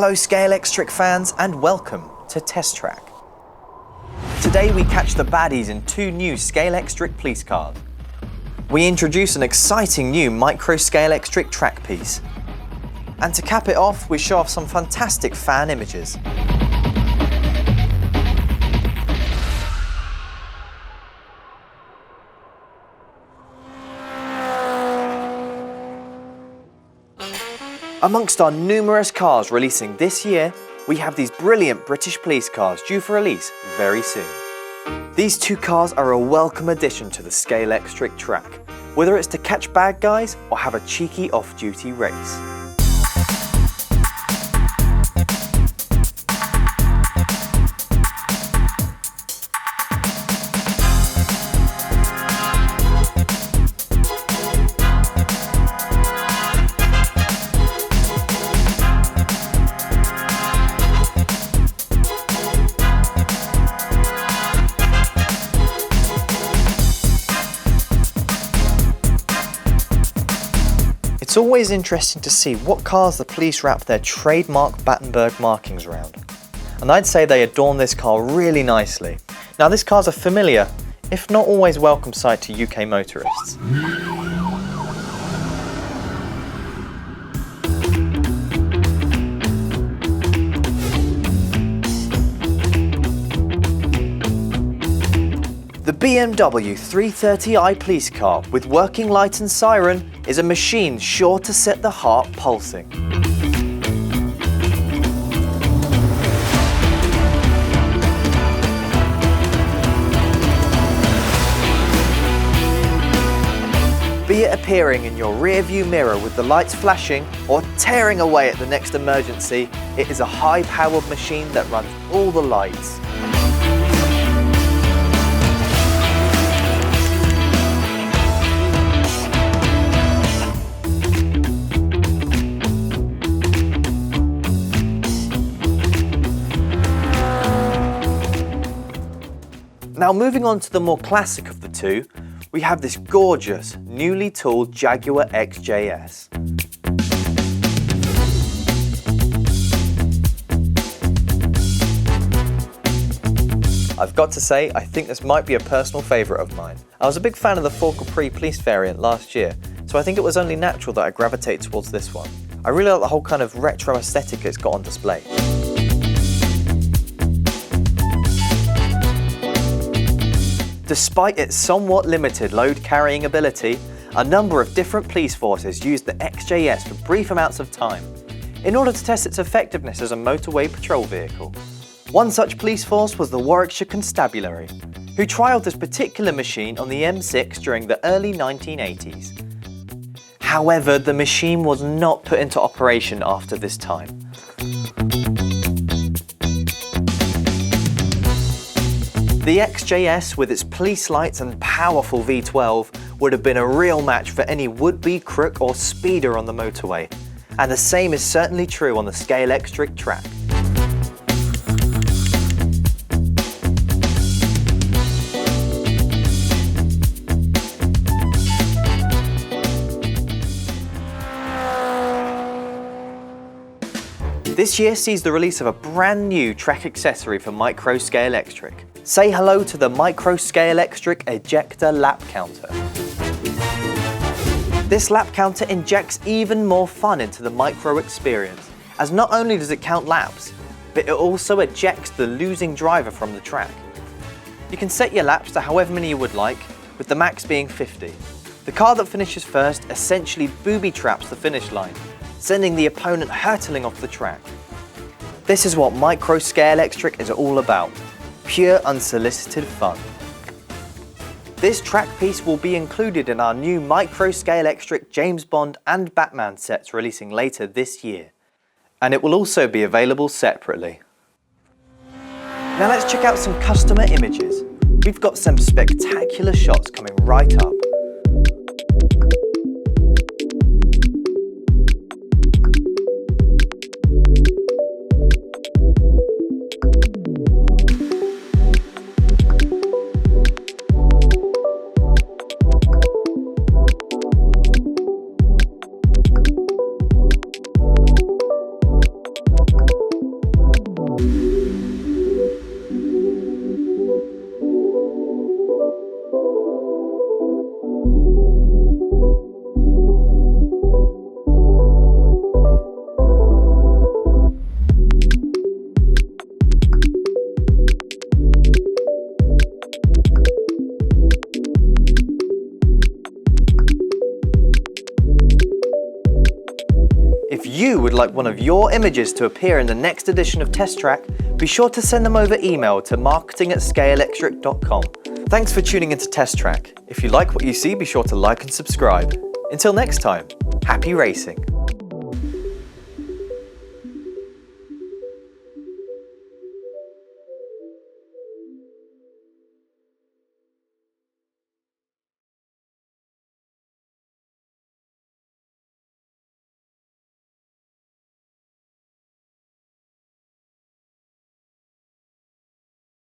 Hello Scalextric fans and welcome to Test Track. Today we catch the baddies in two new Scalextric police cars. We introduce an exciting new Micro Scalextric track piece. And to cap it off, we show off some fantastic fan images. Amongst our numerous cars releasing this year, we have these brilliant British police cars due for release very soon. These two cars are a welcome addition to the Scalextric track, whether it's to catch bad guys or have a cheeky off-duty race. It's always interesting to see what cars the police wrap their trademark Battenberg markings around. And I'd say they adorn this car really nicely. Now this car's a familiar, if not always welcome sight to UK motorists. The BMW 330i police car with working light and siren is a machine sure to set the heart pulsing. Be it appearing in your rear view mirror with the lights flashing or tearing away at the next emergency, it is a high-powered machine that runs all the lights. Now moving on to the more classic of the two, we have this gorgeous, newly tooled Jaguar XJS. I've got to say, I think this might be a personal favourite of mine. I was a big fan of the Ford Capri police variant last year, so I think it was only natural that I gravitate towards this one. I really like the whole kind of retro aesthetic it's got on display. Despite its somewhat limited load-carrying ability, a number of different police forces used the XJS for brief amounts of time in order to test its effectiveness as a motorway patrol vehicle. One such police force was the Warwickshire Constabulary, who trialled this particular machine on the M6 during the early 1980s. However, the machine was not put into operation after this time. The XJS, with its police lights and powerful V12, would have been a real match for any would-be crook or speeder on the motorway. And the same is certainly true on the Scalextric track. This year sees the release of a brand new track accessory for Micro Scalextric. Say hello to the Micro Scalextric Ejector lap counter. This lap counter injects even more fun into the Micro experience, as not only does it count laps, but it also ejects the losing driver from the track. You can set your laps to however many you would like, with the max being 50. The car that finishes first essentially booby traps the finish line, sending the opponent hurtling off the track. This is what Micro Scalextric is all about. Pure unsolicited fun. This track piece will be included in our new Micro Scalextric James Bond and Batman sets releasing later this year. And it will also be available separately. Now let's check out some customer images. We've got some spectacular shots coming right up. you would like one of your images to appear in the next edition of Test Track, be sure to send them over email to marketing@scalextric.com. Thanks for tuning into Test Track. If you like what you see, be sure to like and subscribe. Until next time, happy racing.